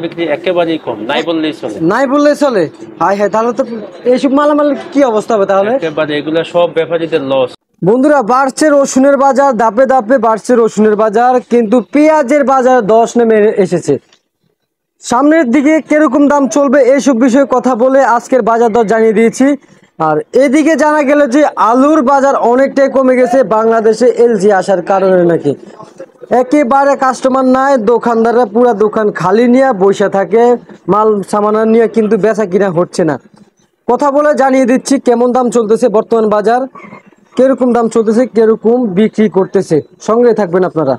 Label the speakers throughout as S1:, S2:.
S1: বিক্রি একেবারেই কম, নাই বললেই চলে।
S2: নাই বললেই চলে। হাই হাই, তাহলে তো এইসব মালামাল কি অবস্থা হবে তাহলে?
S1: একেবারে এগুলা সব ব্যাপারীদের লস।
S2: বন্ধুরা, বাড়ছে রসুনের বাজার, ধাপে ধাপে বাড়ছে রসুনের বাজার, কিন্তু পেঁয়াজের বাজার 10 নেমে এসেছে। সামনের দিকে কিরকম দাম চলবে এইসব বিষয়ে কথা বলে আজকের বাজার দর জানিয়ে দিয়েছি। আর এদিকে জানা গেল যে আলুর বাজার অনেকটাই কমে গেছে বাংলাদেশে এলজি আসার কারণে নাকি। একেবারে কাস্টমার নাই, দোকানদাররা পুরা দোকান খালি নিয়ে বসে থাকে, মাল সামানা নিয়ে, কিন্তু বেচা কিনা হচ্ছে না। কথা বলে জানিয়ে দিচ্ছি কেমন দাম চলতেছে বর্তমান বাজার, কিরকম দাম চলতেছে, কিরকম বিক্রি করতেছে। সঙ্গে থাকবেন আপনারা।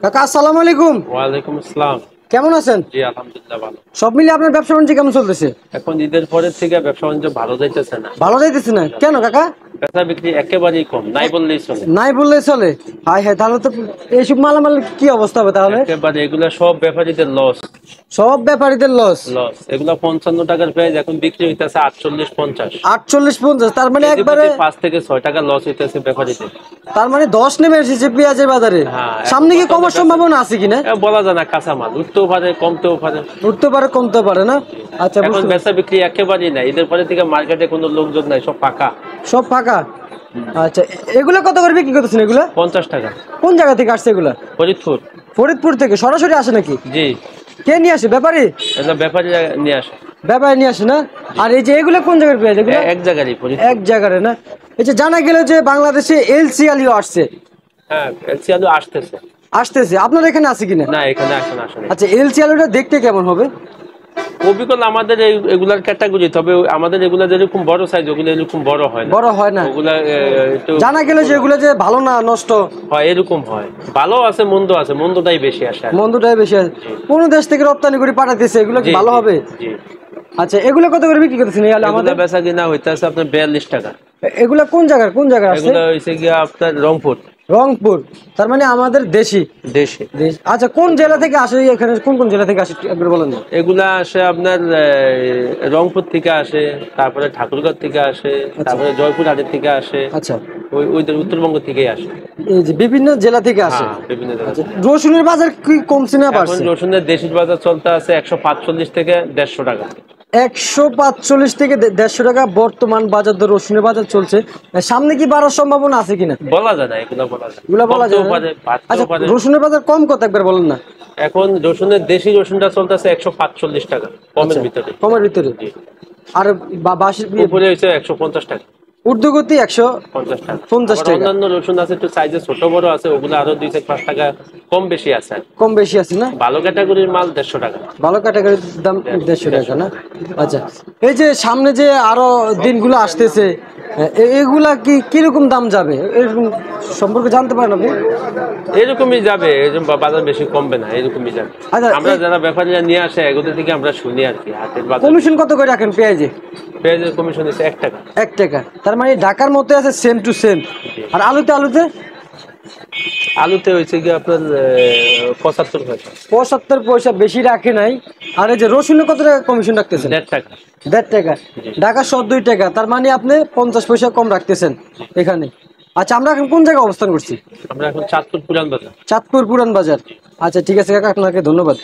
S2: কাকা আসসালামু আলাইকুম।
S1: ওয়ালাইকুম আসসালাম।
S2: কেমন আছেন?
S1: জি আলহামদুলিল্লাহ ভালো।
S2: সব মিলিয়ে আপনার ব্যবসা বাণিজ্য কেমন চলতেছে?
S1: এখন ঈদের পরের থেকে ব্যবসা বাণিজ্য ভালো যাইতেছে না।
S2: ভালো যাইতেছে না কেন কাকা?
S1: বেচা বিক্রি একেবারেই কম, নাই বললেই চলে।
S2: নাই বললেই চলে। হাই হাই, তাহলে তো এইসব মালামাল কি অবস্থা হবে তাহলে?
S1: একেবারে এগুলা সব ব্যাপারীদের লস।
S2: সব ব্যাপারীদের লস।
S1: লস। এগুলা 55 টাকার পেঁয়াজ এখন বিক্রি হইতেছে 48-50।
S2: 48-50, তার মানে একবারে
S1: 5 থেকে 6 টাকা লস হইতেছে ব্যাপারীদের।
S2: তার মানে 10 নেমে এসেছে পেঁয়াজের বাজারে।
S1: হ্যাঁ,
S2: সামনে কি কমার সম্ভাবনা আছে কিনা?
S1: বলা যায় না, কাঁচামাল উঠতেও পারে কমতেও পারে।
S2: উঠতে পারে কমতে পারে না। আচ্ছা,
S1: এখন বেচা বিক্রি একেবারেই নাই, ঈদের পরে থেকে মার্কেটে কোনো লোকজন নাই, সব ফাঁকা।
S2: সব ফাঁকা। আচ্ছা, এগুলা কত করে বিক্রি করতেছেন এগুলা?
S1: 50 টাকা।
S2: কোন জায়গা থেকে আসছে এগুলা?
S1: ফরিদপুর।
S2: ফরিদপুর থেকে সরাসরি আসে নাকি?
S1: জি।
S2: কে নিয়ে আসে? ব্যাপারী?
S1: এটা ব্যাপারী নিয়ে আসে।
S2: ব্যাপারী নিয়ে আসে না? আর এই যে এগুলা কোন জায়গার পেঁয়াজ এগুলা?
S1: এক জায়গারই ফরিদপুর।
S2: এক জায়গার না? এই যে জানা গেল যে বাংলাদেশে এলসি আলু আসছে।
S1: হ্যাঁ, এলসি আলু আসতেছে।
S2: আসতেছে, আপনার এখানে আছে কিনা?
S1: না, এখানে আসে না।
S2: আচ্ছা, এলসি আলুটা দেখতে কেমন হবে?
S1: অবিকল আমাদের এগুলার ক্যাটাগরি, তবে আমাদের এগুলা যেরকম বড় সাইজ ওগুলো এরকম বড় হয় না।
S2: বড় হয় না
S1: ওগুলা একটু
S2: জানা গেল যে এগুলো যে ভালো না, নষ্ট
S1: হয়, এরকম হয়। ভালো আছে, মন্দ আছে, মন্দটাই বেশি আসে।
S2: মন্দটাই বেশি আছে। কোন দেশ থেকে রপ্তানি করে পাঠাতেছে, এগুলো কি ভালো হবে?
S1: জি।
S2: আচ্ছা, এগুলো কত করে বিক্রি করতেছেন?
S1: আমাদের বেচা কিনা হইতাছে আপনার 42 টাকা।
S2: এগুলো কোন জায়গার আছে?
S1: এগুলো হইছে কি আপনার রংপুর।
S2: রংপুর, তার মানে আমাদের দেশি।
S1: দেশে।
S2: আচ্ছা, কোন জেলা থেকে আসে এখানে? কোন কোন জেলা থেকে আসে একবার বলেন না।
S1: এগুলা আসে আপনার রংপুর থেকে আসে, তারপরে ঠাকুরগাঁও থেকে আসে, তারপরে জয়পুর হাটের থেকে আসে।
S2: আচ্ছা,
S1: ওই উত্তরবঙ্গ থেকেই আসে।
S2: এই যে বিভিন্ন জেলা থেকে আসে।
S1: বিভিন্ন জেলা।
S2: রসুনের বাজার কি কমছে না বাড়ছে?
S1: এখন রসুনের দেশি বাজার চলতে আছে 145 থেকে 150 টাকা।
S2: 145 থেকে 150 টাকা বর্তমান বাজার দর রসুনের বাজার চলছে। সামনে কি বাড়ার সম্ভাবনা আছে কিনা?
S1: বলা যায় না, এগুলো বলা যায়।
S2: এগুলো বলা যায় না। আচ্ছা, রসুনের বাজার কম কত একবার বলেন না।
S1: এখন রসুনের দেশি রসুনটা চলতেছে 145 টাকা, কমের ভিতরে।
S2: কমের ভিতরে। আর বাসির
S1: উপরে হইছে 150 টাকা।
S2: ঊর্ধ্বগতি 150 টাকা।
S1: অন্যান্য রসুন আছে একটু সাইজে ছোট বড় আছে, ওগুলো আরো 2-5 টাকা কম বেশি আছে।
S2: কম বেশি আছে না?
S1: ভালো ক্যাটাগরির মাল 150 টাকা।
S2: ভালো ক্যাটাগরির দাম 150 টাকা না? আচ্ছা, এই যে সামনে যে আরো দিনগুলো আসতেছে, এগুলা কি কিরকম দাম যাবে এরকম সম্পর্কে জানতে পারেন আপনি?
S1: এরকমই যাবে, বাজার বেশি কমবে না, এরকমই যাবে। আমরা যারা ব্যাপারীরা নিয়ে আসে এগুলোর থেকে আমরা শুনি আর কি। হাটের বাজার
S2: কমিশন কত করে রাখেন পেঁয়াজে?
S1: পেঁয়াজের কমিশন হচ্ছে 1 টাকা।
S2: 1 টাকা, তার মানে ঢাকার মধ্যে আছে সেম টু সেম। আর আলুতে
S1: আলুতে হয়েছে কি আপনার 75 পয়সা।
S2: 75 পয়সা, বেশি রাখে নাই। আর এই যে রসুনে কত টাকা কমিশন রাখতেছেন?
S1: 1.5 টাকা।
S2: 1.5 টাকা। ঢাকা 2 টাকা, তার মানে আপনি 50 পয়সা কম রাখতেছেন এখানে। আচ্ছা, আমরা এখন কোন জায়গায় অবস্থান করছি?
S1: আমরা এখন চাঁদপুর পুরান বাজার।
S2: চাঁদপুর পুরান বাজার। আচ্ছা, ঠিক আছে কাকা, আপনাকে ধন্যবাদ।